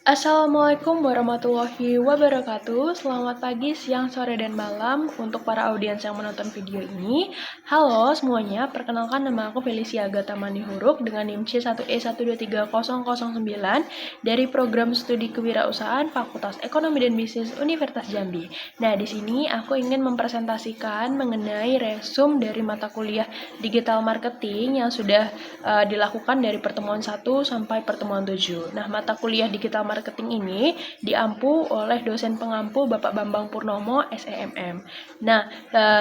Assalamualaikum warahmatullahi wabarakatuh. Selamat pagi, siang, sore, dan malam untuk para audiens yang menonton video ini. Halo semuanya, perkenalkan nama aku Felicia Agatha Manihuruk dengan NIM C1E1230009 dari Program Studi Kewirausahaan Fakultas Ekonomi dan Bisnis Universitas Jambi. Nah, di sini aku ingin mempresentasikan mengenai resum dari mata kuliah Digital Marketing yang sudah dilakukan dari pertemuan 1 sampai pertemuan 7. Nah, mata kuliah Digital Marketing ini diampu oleh dosen pengampu Bapak Bambang Purnomo, SEMM. Nah,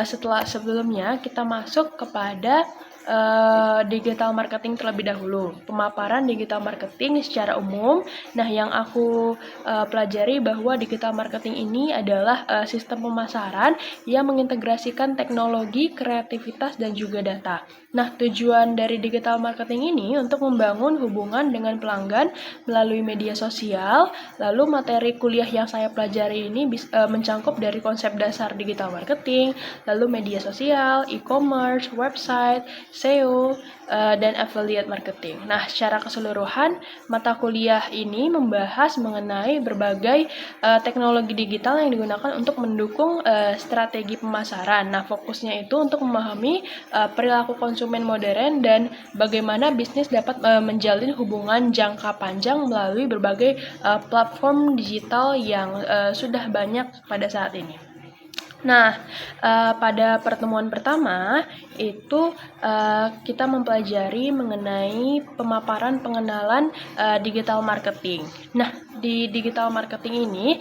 sebelumnya kita masuk kepada digital marketing terlebih dahulu. Pemaparan digital marketing secara umum. Nah, yang aku pelajari bahwa digital marketing ini adalah sistem pemasaran yang mengintegrasikan teknologi, kreativitas, dan juga data. Nah, tujuan dari digital marketing ini untuk membangun hubungan dengan pelanggan melalui media sosial. Lalu materi kuliah yang saya pelajari ini mencangkup dari konsep dasar digital marketing, lalu media sosial, e-commerce, website, SEO, dan affiliate marketing. Nah, secara keseluruhan, mata kuliah ini membahas mengenai berbagai teknologi digital yang digunakan untuk mendukung strategi pemasaran. Nah, fokusnya itu untuk memahami perilaku konsumen modern dan bagaimana bisnis dapat menjalin hubungan jangka panjang melalui berbagai platform digital yang sudah banyak pada saat ini. Nah, pada pertemuan pertama itu kita mempelajari mengenai pemaparan pengenalan digital marketing. Nah, di digital marketing ini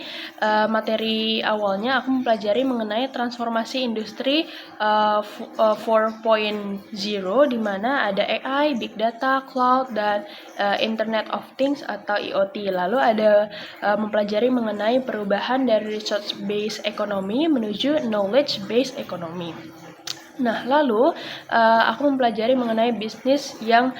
materi awalnya aku mempelajari mengenai transformasi industri 4.0 di mana ada AI, big data, cloud, dan Internet of Things atau IoT. Lalu ada mempelajari mengenai perubahan dari research based economy menuju knowledge based economy. Nah, lalu aku mempelajari mengenai bisnis yang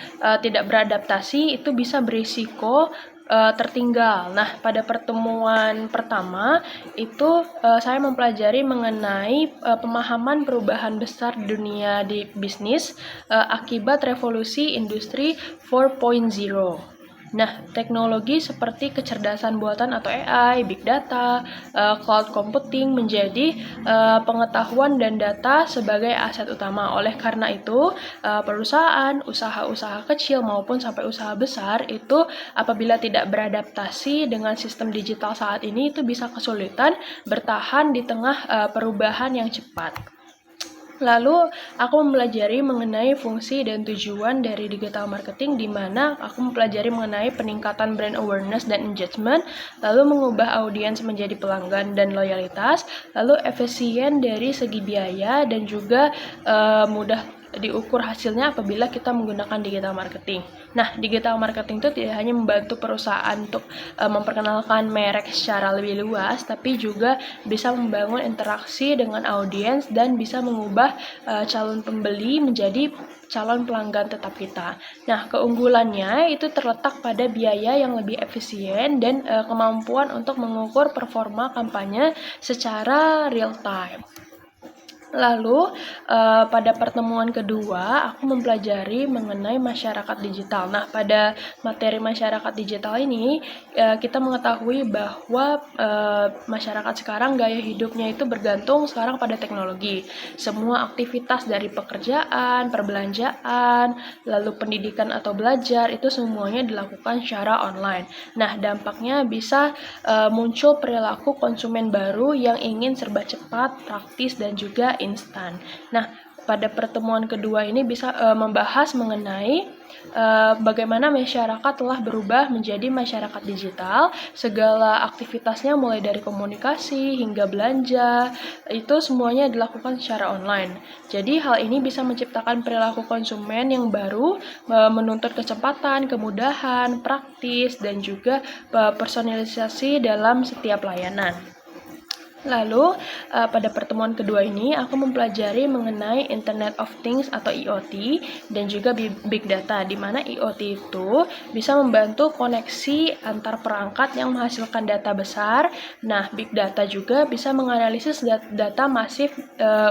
tidak beradaptasi itu bisa berisiko tertinggal. Nah, pada pertemuan pertama itu saya mempelajari mengenai pemahaman perubahan besar di dunia di bisnis akibat revolusi industri 4.0. Nah, teknologi seperti kecerdasan buatan atau AI, big data, cloud computing menjadi pengetahuan dan data sebagai aset utama. Oleh karena itu, perusahaan, usaha-usaha kecil maupun sampai usaha besar itu apabila tidak beradaptasi dengan sistem digital saat ini itu bisa kesulitan bertahan di tengah perubahan yang cepat. Lalu aku mempelajari mengenai fungsi dan tujuan dari digital marketing di mana aku mempelajari mengenai peningkatan brand awareness dan engagement, lalu mengubah audiens menjadi pelanggan dan loyalitas, lalu efisien dari segi biaya dan juga mudah diukur hasilnya apabila kita menggunakan digital marketing. Nah, digital marketing itu tidak hanya membantu perusahaan untuk memperkenalkan merek secara lebih luas, tapi juga bisa membangun interaksi dengan audiens dan bisa mengubah calon pembeli menjadi calon pelanggan tetap kita. Nah, keunggulannya itu terletak pada biaya yang lebih efisien dan kemampuan untuk mengukur performa kampanye secara real time. Lalu pada pertemuan kedua aku mempelajari mengenai masyarakat digital. Nah, pada materi masyarakat digital ini kita mengetahui bahwa masyarakat sekarang gaya hidupnya itu bergantung sekarang pada teknologi. Semua aktivitas dari pekerjaan, perbelanjaan, lalu pendidikan atau belajar itu semuanya dilakukan secara online. Nah, dampaknya bisa muncul perilaku konsumen baru yang ingin serba cepat, praktis, dan juga instan. Nah, pada pertemuan kedua ini bisa membahas mengenai bagaimana masyarakat telah berubah menjadi masyarakat digital. Segala aktivitasnya mulai dari komunikasi hingga belanja, itu semuanya dilakukan secara online. Jadi hal ini bisa menciptakan perilaku konsumen yang baru, menuntut kecepatan, kemudahan, praktis, dan juga personalisasi dalam setiap layanan. Lalu pada pertemuan kedua ini aku mempelajari mengenai Internet of Things atau IoT dan juga Big Data, di mana IoT itu bisa membantu koneksi antar perangkat yang menghasilkan data besar. Nah, Big Data juga bisa menganalisis data masif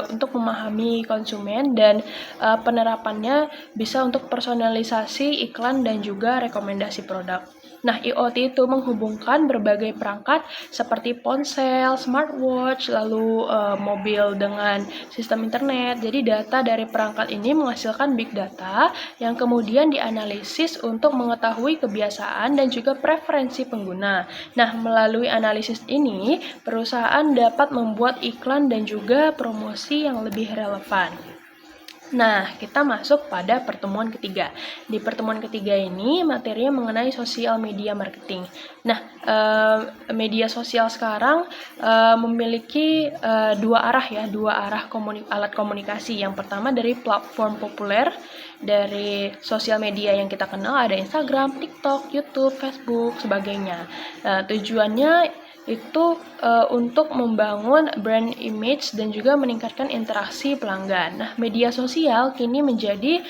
untuk memahami konsumen dan penerapannya bisa untuk personalisasi iklan dan juga rekomendasi produk. Nah, IoT itu menghubungkan berbagai perangkat seperti ponsel, smartwatch, lalu mobil dengan sistem internet. Jadi data dari perangkat ini menghasilkan big data yang kemudian dianalisis untuk mengetahui kebiasaan dan juga preferensi pengguna. Nah, melalui analisis ini, perusahaan dapat membuat iklan dan juga promosi yang lebih relevan. Nah, kita masuk pada pertemuan ketiga. Di pertemuan ketiga ini, materinya mengenai sosial media marketing. Nah, media sosial sekarang memiliki dua arah alat komunikasi. Yang pertama dari platform populer, dari sosial media yang kita kenal ada Instagram, TikTok, YouTube, Facebook, sebagainya. Tujuannya itu untuk membangun brand image dan juga meningkatkan interaksi pelanggan. Nah, media sosial kini menjadi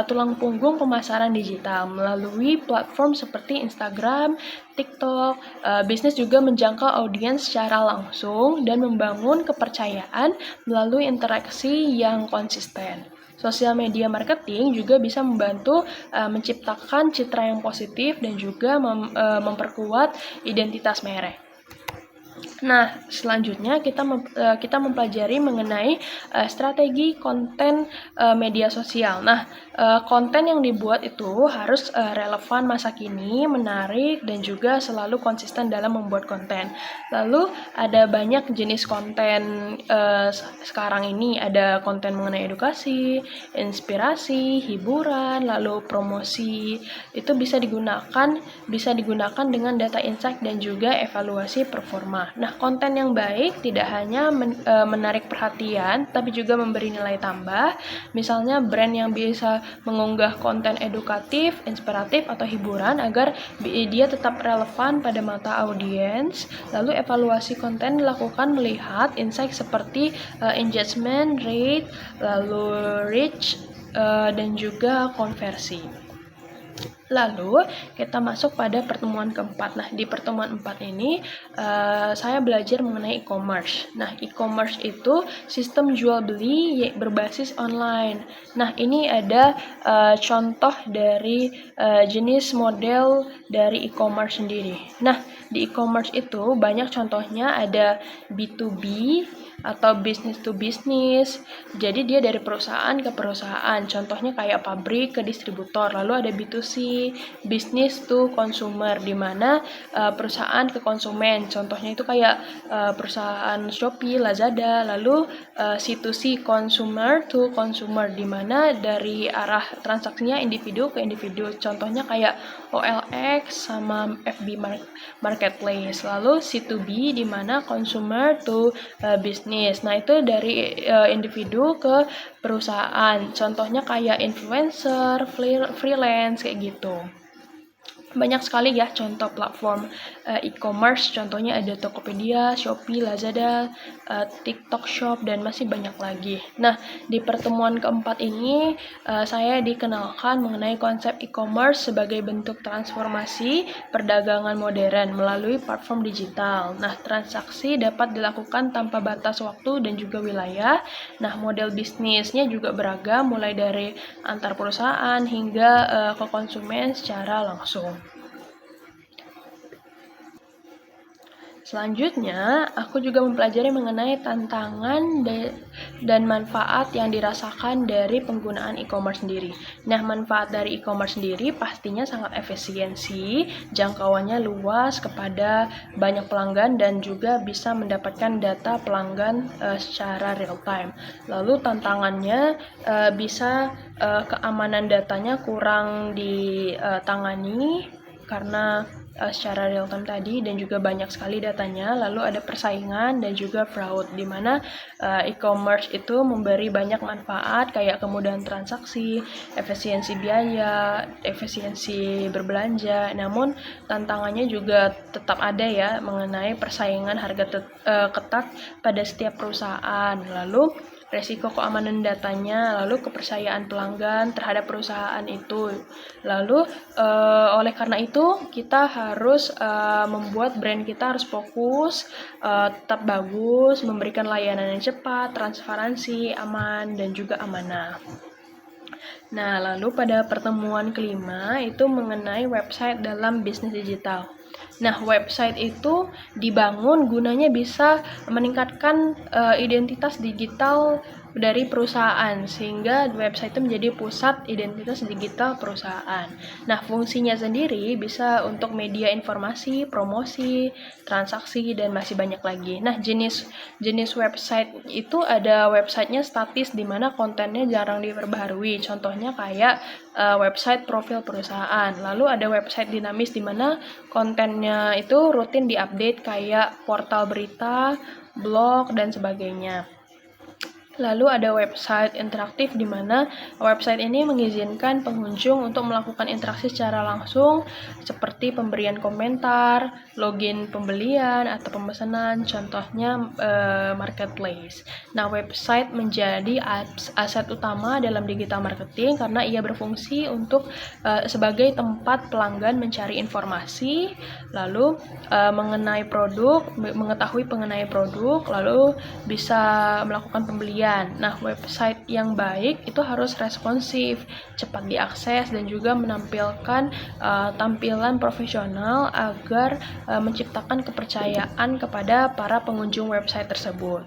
tulang punggung pemasaran digital melalui platform seperti Instagram, TikTok. Bisnis juga menjangkau audiens secara langsung dan membangun kepercayaan melalui interaksi yang konsisten. Sosial media marketing juga bisa membantu menciptakan citra yang positif dan juga memperkuat identitas merek. Nah, selanjutnya kita mempelajari mengenai strategi konten media sosial. Nah, konten yang dibuat itu harus relevan masa kini, menarik, dan juga selalu konsisten dalam membuat konten. Lalu ada banyak jenis konten sekarang ini, ada konten mengenai edukasi, inspirasi, hiburan, lalu promosi. Itu bisa digunakan dengan data insight dan juga evaluasi performa. Nah, konten yang baik tidak hanya menarik perhatian, tapi juga memberi nilai tambah. Misalnya brand yang bisa mengunggah konten edukatif, inspiratif, atau hiburan agar dia tetap relevan pada mata audiens. Lalu evaluasi konten dilakukan melihat insight seperti engagement rate, lalu reach, dan juga konversi. Lalu kita masuk pada pertemuan keempat. Nah, di pertemuan 4 ini saya belajar mengenai e-commerce. Nah, e-commerce itu sistem jual beli berbasis online. Nah, ini ada contoh dari jenis model dari e-commerce sendiri. Nah, di e-commerce itu banyak contohnya, ada B2B atau business to business. Jadi dia dari perusahaan ke perusahaan. Contohnya kayak pabrik ke distributor. Lalu ada B2C, business to consumer, di mana perusahaan ke konsumen. Contohnya itu kayak perusahaan Shopee, Lazada. Lalu C2C, consumer to consumer, di mana dari arah transaksinya individu ke individu. Contohnya kayak OLX sama FB Marketplace. Lalu C2B, di mana consumer to bisnis. Nah, itu dari individu ke perusahaan. Contohnya kayak influencer, freelance, kayak gitu. Banyak sekali ya contoh platform e-commerce, contohnya ada Tokopedia, Shopee, Lazada, TikTok Shop, dan masih banyak lagi. Nah, di pertemuan keempat ini saya dikenalkan mengenai konsep e-commerce sebagai bentuk transformasi perdagangan modern melalui platform digital. Nah, transaksi dapat dilakukan tanpa batas waktu dan juga wilayah. Nah, model bisnisnya juga beragam, mulai dari antar perusahaan hingga ke konsumen secara langsung. Selanjutnya, aku juga mempelajari mengenai tantangan dan manfaat yang dirasakan dari penggunaan e-commerce sendiri. Nah, manfaat dari e-commerce sendiri pastinya sangat efisiensi, jangkauannya luas kepada banyak pelanggan, dan juga bisa mendapatkan data pelanggan secara real time. Lalu tantangannya bisa keamanan datanya kurang ditangani karena secara real time tadi, dan juga banyak sekali datanya. Lalu ada persaingan dan juga fraud, di mana e-commerce itu memberi banyak manfaat kayak kemudahan transaksi, efisiensi biaya, efisiensi berbelanja. Namun tantangannya juga tetap ada ya, mengenai persaingan harga ketat pada setiap perusahaan. Lalu resiko keamanan datanya, lalu kepercayaan pelanggan terhadap perusahaan itu. Lalu oleh karena itu kita harus membuat brand kita harus fokus, tetap bagus, memberikan layanan yang cepat, transparansi, aman, dan juga amanah. Nah, lalu pada pertemuan kelima itu mengenai website dalam bisnis digital. Nah, website itu dibangun gunanya bisa meningkatkan identitas digital dari perusahaan, sehingga website itu menjadi pusat identitas digital perusahaan. Nah, fungsinya sendiri bisa untuk media informasi, promosi, transaksi, dan masih banyak lagi. Nah, jenis website itu ada websitenya statis di mana kontennya jarang diperbaharui. Contohnya kayak website profil perusahaan. Lalu ada website dinamis di mana kontennya itu rutin diupdate kayak portal berita, blog, dan sebagainya. Lalu ada website interaktif di mana website ini mengizinkan pengunjung untuk melakukan interaksi secara langsung seperti pemberian komentar, login pembelian atau pemesanan, contohnya marketplace. Nah, website menjadi aset utama dalam digital marketing karena ia berfungsi untuk sebagai tempat pelanggan mencari informasi, lalu mengetahui mengenai produk, lalu bisa melakukan pembelian. Nah, website yang baik itu harus responsif, cepat diakses, dan juga menampilkan tampilan profesional agar menciptakan kepercayaan kepada para pengunjung website tersebut.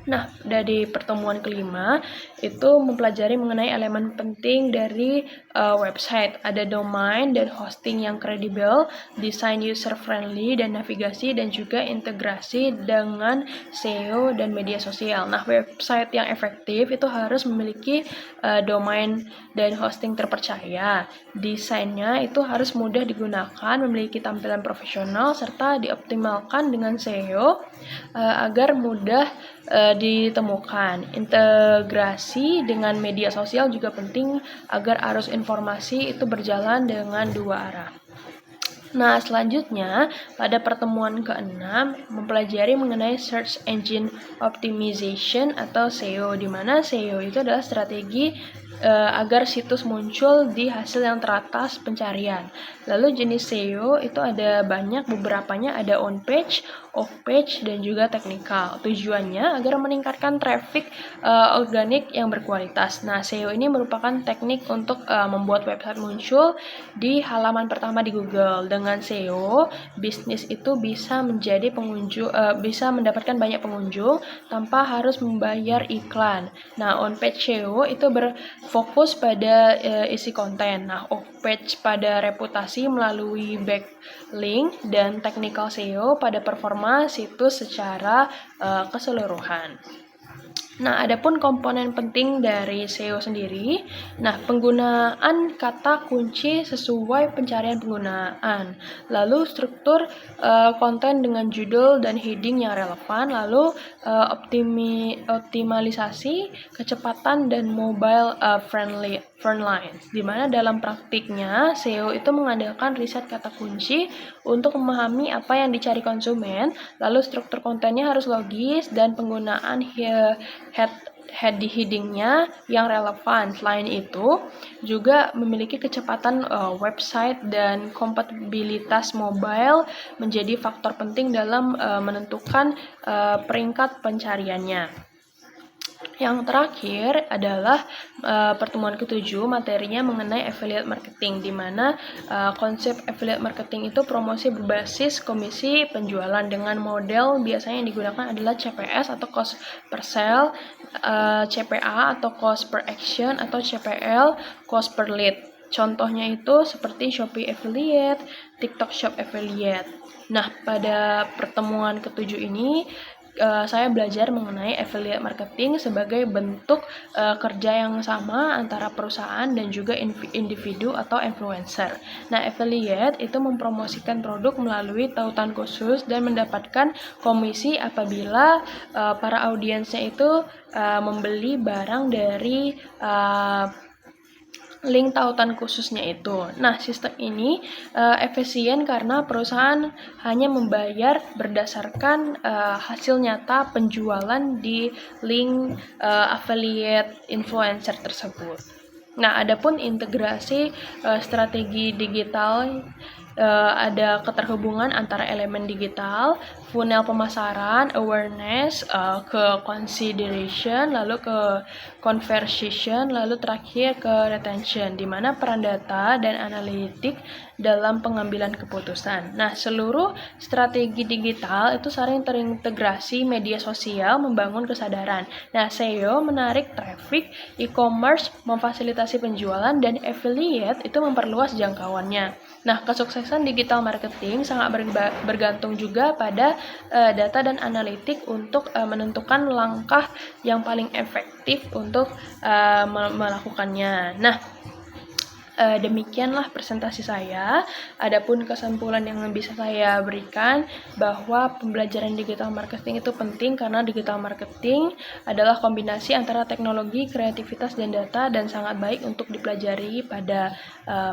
Nah, dari pertemuan kelima itu mempelajari mengenai elemen penting dari website. Ada domain dan hosting yang kredibel, desain user-friendly, dan navigasi, dan juga integrasi dengan SEO dan media sosial. Nah, website yang efektif itu harus memiliki domain dan hosting terpercaya. Desainnya itu harus mudah digunakan, memiliki tampilan profesional, serta dioptimalkan dengan SEO agar mudah ditemukan. Integrasi dengan media sosial juga penting agar arus informasi itu berjalan dengan dua arah. Nah, selanjutnya pada pertemuan ke-6 mempelajari mengenai Search Engine Optimization atau SEO, di mana SEO itu adalah strategi agar situs muncul di hasil yang teratas pencarian. Lalu jenis SEO itu ada banyak, beberapanya ada on page, off page, dan juga teknikal. Tujuannya agar meningkatkan traffic organik yang berkualitas. Nah, SEO ini merupakan teknik untuk membuat website muncul di halaman pertama di Google. Dengan SEO, bisnis itu bisa bisa mendapatkan banyak pengunjung tanpa harus membayar iklan. Nah, on page SEO itu berfokus pada isi konten. Nah, off page pada reputasi melalui backlink, dan technical SEO pada performa situs secara keseluruhan. Nah, adapun komponen penting dari SEO sendiri, nah penggunaan kata kunci sesuai pencarian penggunaan, lalu struktur konten dengan judul dan heading yang relevan, lalu optimalisasi, kecepatan, dan mobile friendly, di mana dalam praktiknya SEO itu mengandalkan riset kata kunci untuk memahami apa yang dicari konsumen, lalu struktur kontennya harus logis, dan penggunaan headingnya yang relevan. Selain itu, juga memiliki kecepatan website dan kompatibilitas mobile menjadi faktor penting dalam menentukan peringkat pencariannya. Yang terakhir adalah pertemuan ke-7, materinya mengenai affiliate marketing, di mana konsep affiliate marketing itu promosi berbasis komisi penjualan dengan model biasanya yang digunakan adalah CPS atau cost per sale, CPA atau cost per action, atau CPL cost per lead. Contohnya itu seperti Shopee Affiliate, TikTok Shop Affiliate. Nah, pada pertemuan ke-7 ini saya belajar mengenai affiliate marketing sebagai bentuk kerja yang sama antara perusahaan dan juga individu atau influencer. Nah, affiliate itu mempromosikan produk melalui tautan khusus dan mendapatkan komisi apabila para audiensnya itu membeli barang dari link tautan khususnya itu. Nah, sistem ini efisien karena perusahaan hanya membayar berdasarkan hasil nyata penjualan di link affiliate influencer tersebut. Nah, adapun integrasi strategi digital ada keterhubungan antara elemen digital, funnel pemasaran, awareness, ke consideration, lalu ke conversation, lalu terakhir ke retention, di mana peran data dan analitik dalam pengambilan keputusan. Nah, seluruh strategi digital itu sering terintegrasi media sosial membangun kesadaran. Nah, SEO menarik traffic, e-commerce memfasilitasi penjualan, dan affiliate itu memperluas jangkauannya. Nah, kesuksesan digital marketing sangat bergantung juga pada data dan analitik untuk menentukan langkah yang paling efektif untuk melakukannya. Nah, demikianlah presentasi saya. Adapun kesimpulan yang bisa saya berikan bahwa pembelajaran digital marketing itu penting karena digital marketing adalah kombinasi antara teknologi, kreativitas, dan data, dan sangat baik untuk dipelajari pada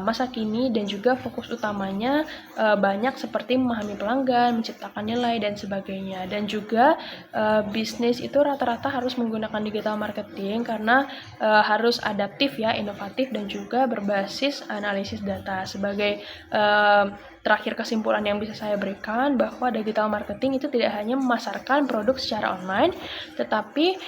masa kini, dan juga fokus utamanya banyak seperti memahami pelanggan, menciptakan nilai, dan sebagainya. Dan juga bisnis itu rata-rata harus menggunakan digital marketing karena harus adaptif ya, inovatif, dan juga berbasis analisis data. Sebagai terakhir kesimpulan yang bisa saya berikan bahwa digital marketing itu tidak hanya memasarkan produk secara online, tetapi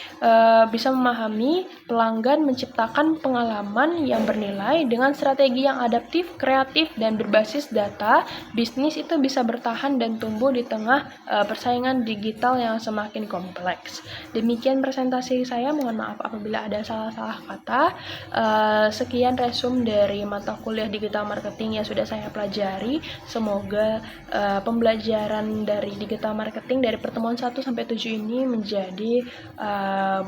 bisa memahami pelanggan, menciptakan pengalaman yang bernilai dengan strategi yang adaptif, kreatif, dan berbasis data. Bisnis itu bisa bertahan dan tumbuh di tengah persaingan digital yang semakin kompleks. Demikian presentasi saya, mohon maaf apabila ada salah-salah kata. Sekian resume dari mata kuliah digital marketing yang sudah saya pelajari. Semoga pembelajaran dari digital marketing dari pertemuan 1 sampai 7 ini menjadi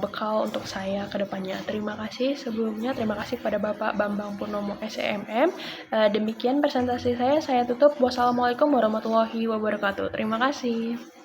bekal untuk saya ke depannya. Terima kasih sebelumnya, terima kasih kepada Bapak Bambang Purnomo SEMM. Demikian presentasi saya tutup. Wassalamualaikum warahmatullahi wabarakatuh. Terima kasih.